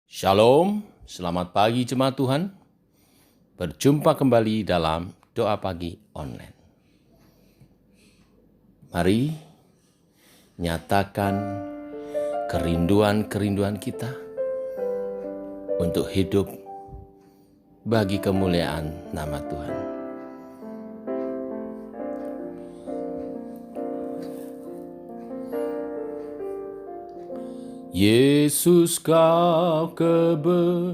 Shalom, selamat pagi jemaat Tuhan. Berjumpa kembali dalam doa pagi online. Mari nyatakan kerinduan-kerinduan kita untuk hidup bagi kemuliaan nama Tuhan. Yesus, kau kebenaran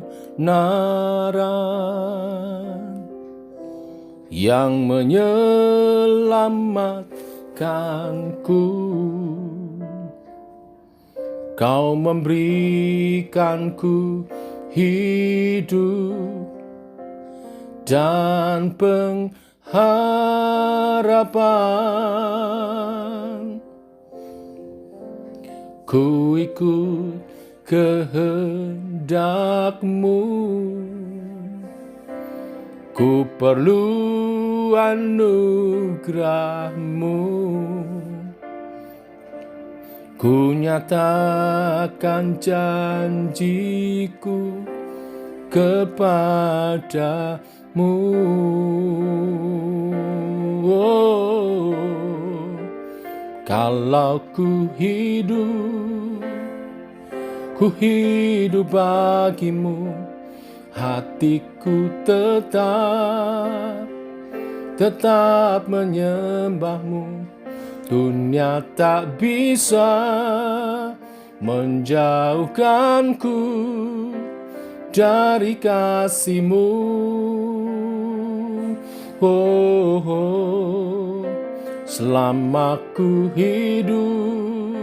yang menyelamatkanku. Kau memberikanku hidup dan pengharapan. Ku ikut kehendak-Mu, ku perlu anugerah-Mu. Ku nyatakan janjiku kepadamu. Kalau ku hidup bagimu, hatiku tetap menyembahmu. Dunia tak bisa menjauhkanku dari kasih-Mu. Selama ku hidup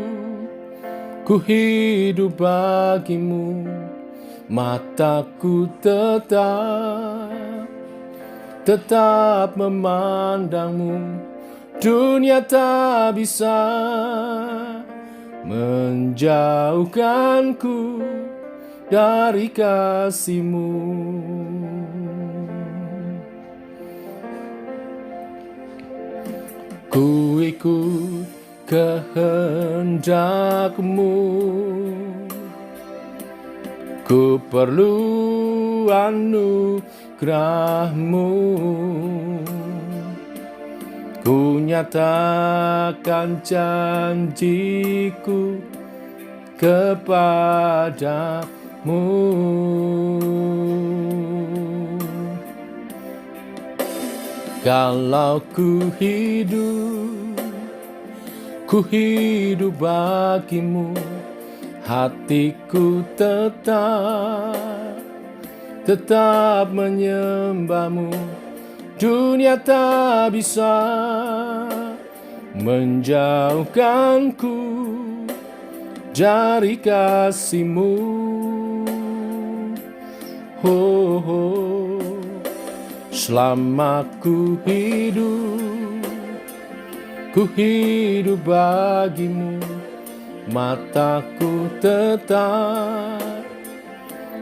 bagimu, mataku tetap memandangmu. Dunia tak bisa menjauhkanku dari kasih-Mu. Ku ikut kehendak-Mu, ku perlu anugerah-Mu. Ku nyatakan janjiku kepadamu. Kalau ku hidup bagimu, hatiku tetap menyembahmu. Dunia tak bisa menjauhkanku dari kasih-Mu. Selama ku hidup bagimu, mataku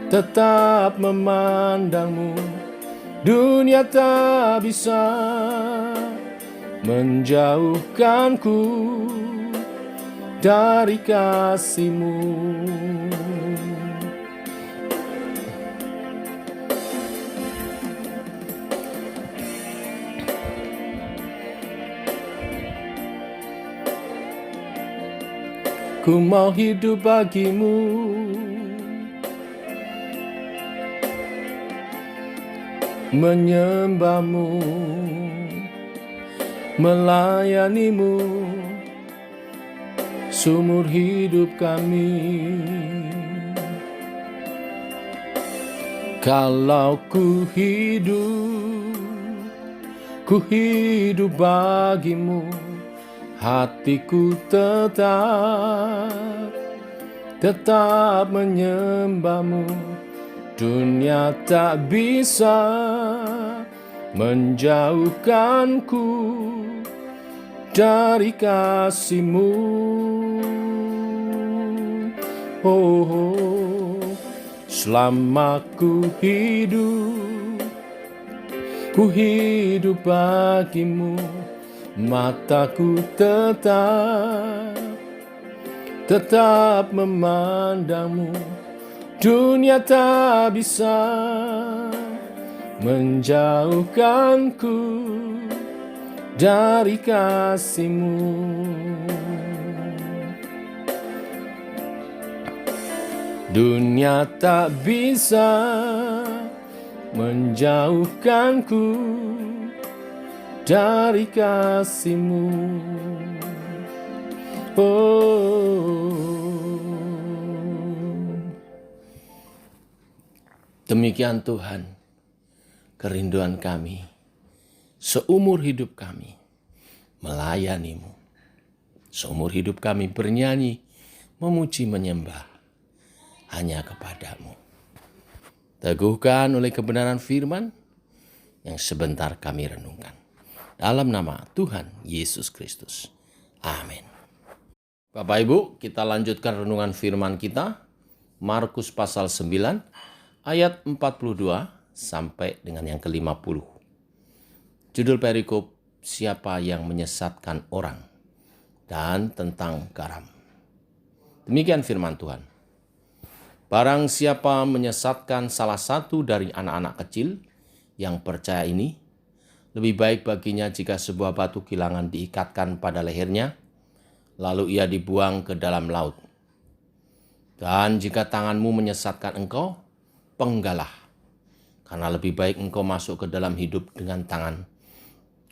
tetap memandangmu. Dunia tak bisa menjauhkanku dari kasih-Mu. Ku mau hidup bagimu, menyembahmu, melayanimu, seumur hidup kami. Kalau ku hidup bagimu, hatiku tetap menyembahmu. Dunia tak bisa menjauhkanku dari kasih-Mu. Selama ku hidup bagimu, mataku tetap memandangmu. Dunia tak bisa menjauhkanku dari kasih-Mu. Dunia tak bisa menjauhkanku dari kasih-Mu. Demikian Tuhan, kerinduan kami seumur hidup kami melayani-Mu. Seumur hidup kami bernyanyi, memuji, menyembah hanya kepada-Mu. Teguhkan oleh kebenaran firman yang sebentar kami renungkan. Dalam nama Tuhan Yesus Kristus. Amin. Bapak Ibu, kita lanjutkan renungan firman kita. Markus pasal 9 ayat 42 sampai dengan yang ke-50. Judul perikop, siapa yang menyesatkan orang, dan tentang garam. Demikian firman Tuhan. Barang siapa menyesatkan salah satu dari anak-anak kecil yang percaya ini, lebih baik baginya jika sebuah batu kilangan diikatkan pada lehernya, lalu ia dibuang ke dalam laut. Dan jika tanganmu menyesatkan engkau, penggalah, karena lebih baik engkau masuk ke dalam hidup dengan tangan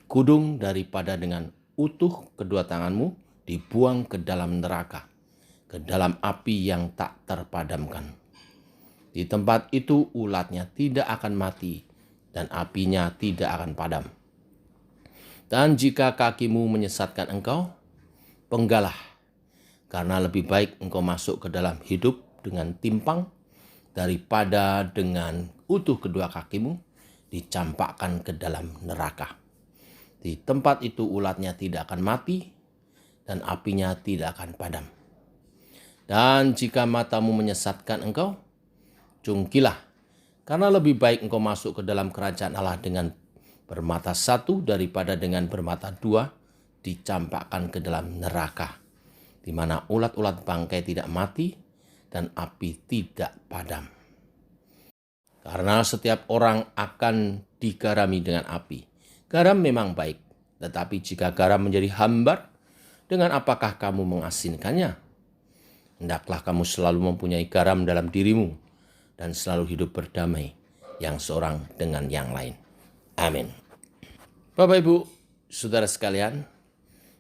kudung daripada dengan utuh kedua tanganmu dibuang ke dalam neraka, ke dalam api yang tak terpadamkan. Di tempat itu ulatnya tidak akan mati dan apinya tidak akan padam. Dan jika kakimu menyesatkan engkau, penggalah, karena lebih baik engkau masuk ke dalam hidup dengan timpang daripada dengan utuh kedua kakimu dicampakkan ke dalam neraka. Di tempat itu ulatnya tidak akan mati dan apinya tidak akan padam. Dan jika matamu menyesatkan engkau, jungkilah, karena lebih baik engkau masuk ke dalam kerajaan Allah dengan bermata satu daripada dengan bermata dua dicampakkan ke dalam neraka, di mana ulat-ulat bangkai tidak mati dan api tidak padam. Karena setiap orang akan digarami dengan api. Garam memang baik, tetapi jika garam menjadi hambar, dengan apakah kamu mengasinkannya? Hendaklah kamu selalu mempunyai garam dalam dirimu dan selalu hidup berdamai yang seorang dengan yang lain. Amin. Bapak, Ibu, saudara sekalian,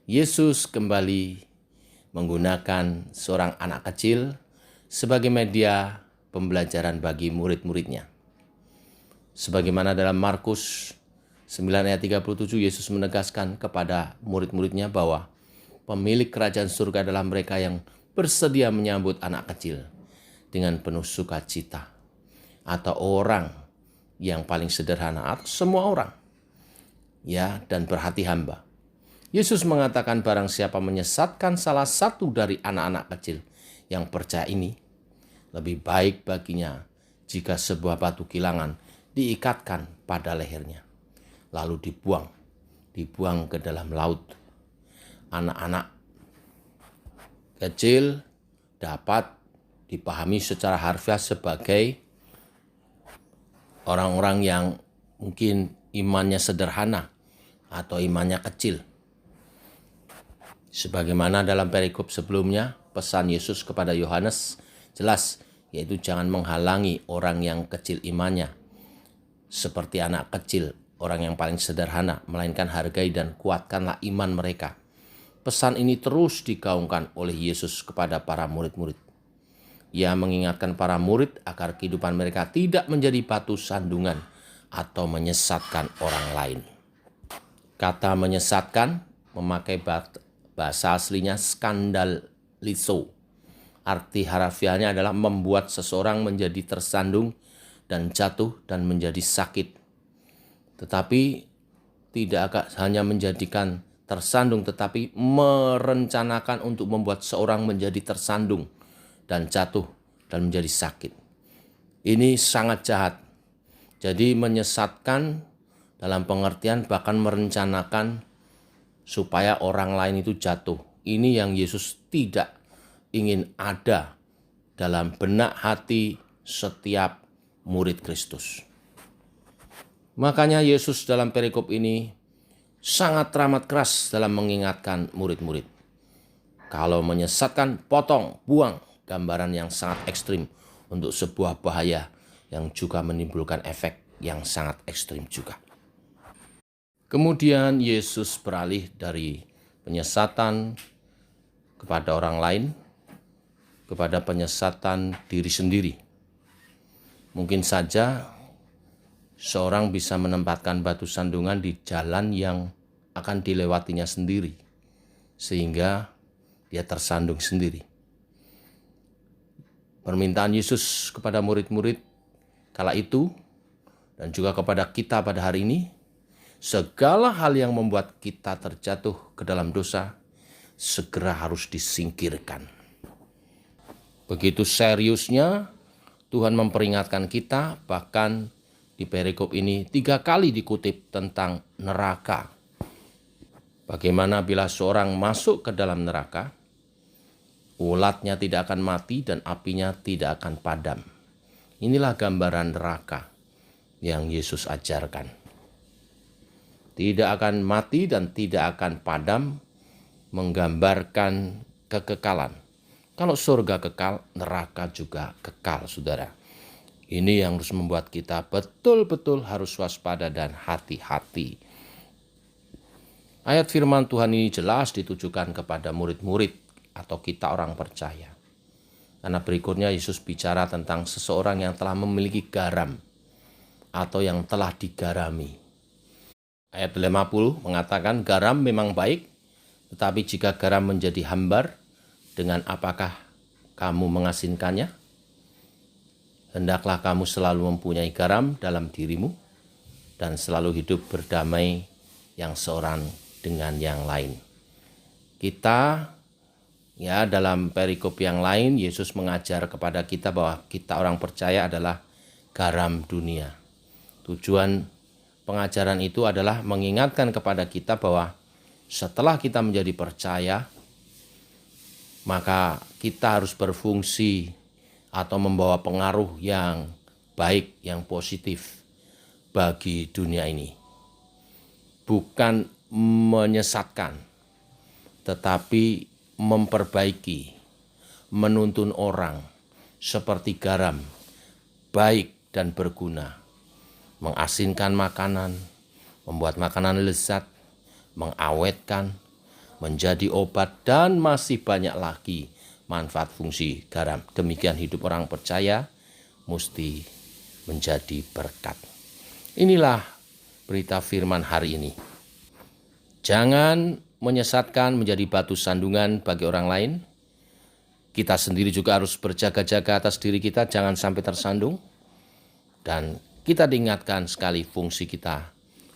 Yesus kembali menggunakan seorang anak kecil sebagai media pembelajaran bagi murid-muridnya. Sebagaimana dalam Markus 9 ayat 37, Yesus menegaskan kepada murid-muridnya bahwa pemilik kerajaan surga adalah mereka yang bersedia menyambut anak kecil dengan penuh sukacita, atau orang yang paling sederhana, atau semua orang, ya, dan berhati hamba. Yesus mengatakan barang siapa menyesatkan salah satu dari anak-anak kecil yang percaya ini, lebih baik baginya jika sebuah batu kilangan diikatkan pada lehernya, lalu dibuang ke dalam laut. Anak-anak kecil dapat dipahami secara harfiah sebagai orang-orang yang mungkin imannya sederhana atau imannya kecil. Sebagaimana dalam perikop sebelumnya, pesan Yesus kepada Yohanes jelas, yaitu jangan menghalangi orang yang kecil imannya, seperti anak kecil, orang yang paling sederhana, melainkan hargai dan kuatkanlah iman mereka. Pesan ini terus digaungkan oleh Yesus kepada para murid-murid. Ia mengingatkan para murid agar kehidupan mereka tidak menjadi batu sandungan atau menyesatkan orang lain. Kata menyesatkan memakai bahasa aslinya skandalizo. Arti harfiahnya adalah membuat seseorang menjadi tersandung dan jatuh dan menjadi sakit. Tetapi tidak hanya menjadikan tersandung, tetapi merencanakan untuk membuat seorang menjadi tersandung dan jatuh dan menjadi sakit. Ini sangat jahat. Jadi menyesatkan dalam pengertian bahkan merencanakan supaya orang lain itu jatuh. Ini yang Yesus tidak ingin ada dalam benak hati setiap murid Kristus. Makanya Yesus dalam perikop ini sangat teramat keras dalam mengingatkan murid-murid. Kalau menyesatkan, potong, buang, gambaran yang sangat ekstrim untuk sebuah bahaya yang juga menimbulkan efek yang sangat ekstrim juga. Kemudian Yesus beralih dari penyesatan kepada orang lain kepada penyesatan diri sendiri. Mungkin saja seorang bisa menempatkan batu sandungan di jalan yang akan dilewatinya sendiri, sehingga dia tersandung sendiri. Permintaan Yesus kepada murid-murid kala itu dan juga kepada kita pada hari ini, segala hal yang membuat kita terjatuh ke dalam dosa segera harus disingkirkan. Begitu seriusnya Tuhan memperingatkan kita, bahkan di perikop ini 3 kali dikutip tentang neraka. Bagaimana bila seorang masuk ke dalam neraka, ulatnya tidak akan mati dan apinya tidak akan padam. Inilah gambaran neraka yang Yesus ajarkan. Tidak akan mati dan tidak akan padam, menggambarkan kekekalan. Kalau surga kekal, neraka juga kekal, saudara. Ini yang harus membuat kita betul-betul harus waspada dan hati-hati. Ayat firman Tuhan ini jelas ditujukan kepada murid-murid atau kita orang percaya. Karena berikutnya Yesus bicara tentang seseorang yang telah memiliki garam atau yang telah digarami. Ayat 50 mengatakan garam memang baik, tetapi jika garam menjadi hambar, dengan apakah kamu mengasinkannya? Hendaklah kamu selalu mempunyai garam dalam dirimu dan selalu hidup berdamai yang seorang dengan yang lain. Kita dalam perikop yang lain Yesus mengajar kepada kita bahwa kita orang percaya adalah garam dunia. Tujuan pengajaran itu adalah mengingatkan kepada kita bahwa setelah kita menjadi percaya, maka kita harus berfungsi atau membawa pengaruh yang baik, yang positif bagi dunia ini. Bukan menyesatkan, tetapi memperbaiki, menuntun orang seperti garam, baik dan berguna, mengasinkan makanan, membuat makanan lezat, mengawetkan, menjadi obat, dan masih banyak lagi manfaat fungsi garam. Demikian hidup orang percaya mesti menjadi berkat. Inilah berita firman hari ini. Jangan menyesatkan menjadi batu sandungan bagi orang lain. Kita sendiri juga harus berjaga-jaga atas diri kita, jangan sampai tersandung. Dan kita diingatkan sekali fungsi kita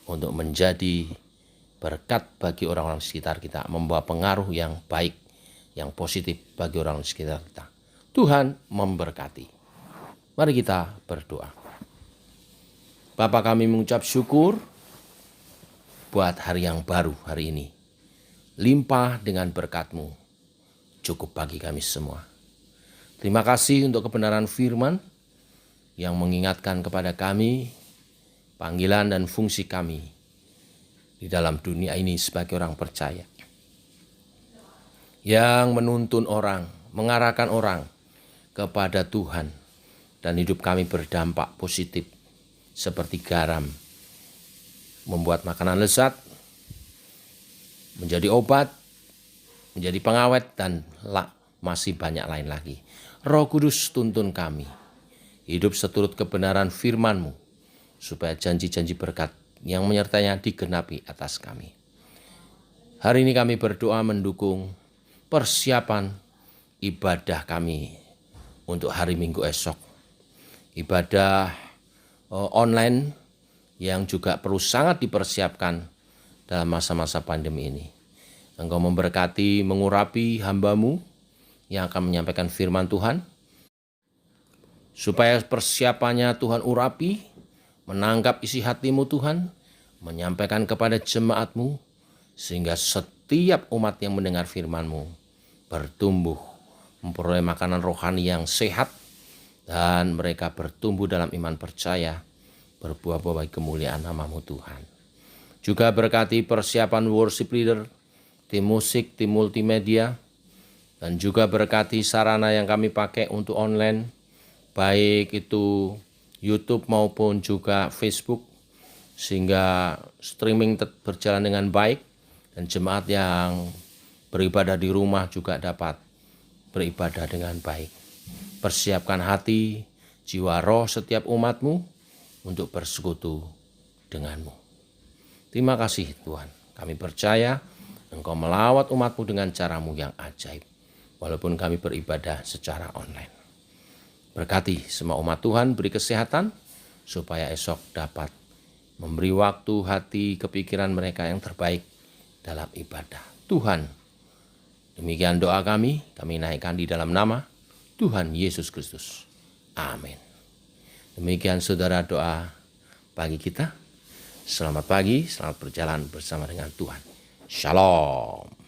untuk menjadi berkat bagi orang-orang sekitar kita, membawa pengaruh yang baik, yang positif bagi orang di sekitar kita. Tuhan memberkati. Mari kita berdoa. Bapa, kami mengucap syukur buat hari yang baru hari ini. Limpah dengan berkat-Mu, cukup bagi kami semua. Terima kasih untuk kebenaran firman yang mengingatkan kepada kami panggilan dan fungsi kami di dalam dunia ini sebagai orang percaya. Yang menuntun orang, mengarahkan orang kepada Tuhan. Dan hidup kami berdampak positif seperti garam. Membuat makanan lezat, menjadi obat, menjadi pengawet, dan masih banyak lain lagi. Roh Kudus tuntun kami. Hidup seturut kebenaran firman-Mu. Supaya janji-janji berkat yang menyertainya digenapi atas kami. Hari ini kami berdoa mendukung persiapan ibadah kami untuk hari Minggu esok. Ibadah online yang juga perlu sangat dipersiapkan dalam masa-masa pandemi ini. Engkau memberkati, mengurapi hamba-Mu yang akan menyampaikan firman Tuhan, supaya persiapannya Tuhan urapi, menangkap isi hati-Mu Tuhan, menyampaikan kepada jemaat-Mu, sehingga setiap umat yang mendengar firman-Mu bertumbuh, memperoleh makanan rohani yang sehat, dan mereka bertumbuh dalam iman percaya, berbuah-buah bagi kemuliaan nama-Mu Tuhan. Juga berkati persiapan worship leader, tim musik, tim multimedia, dan juga berkati sarana yang kami pakai untuk online, baik itu YouTube maupun juga Facebook, sehingga streaming berjalan dengan baik, dan jemaat yang beribadah di rumah juga dapat beribadah dengan baik. Persiapkan hati, jiwa, roh setiap umat-Mu untuk bersekutu dengan-Mu. Terima kasih Tuhan, kami percaya Engkau melawat umat-Mu dengan cara-Mu yang ajaib, walaupun kami beribadah secara online. Berkati semua umat Tuhan, beri kesehatan, supaya esok dapat memberi waktu, hati, kepikiran mereka yang terbaik dalam ibadah. Tuhan, demikian doa kami naikkan di dalam nama Tuhan Yesus Kristus. Amin. Demikian saudara doa pagi kita. Selamat pagi, selamat berjalan bersama dengan Tuhan. Shalom.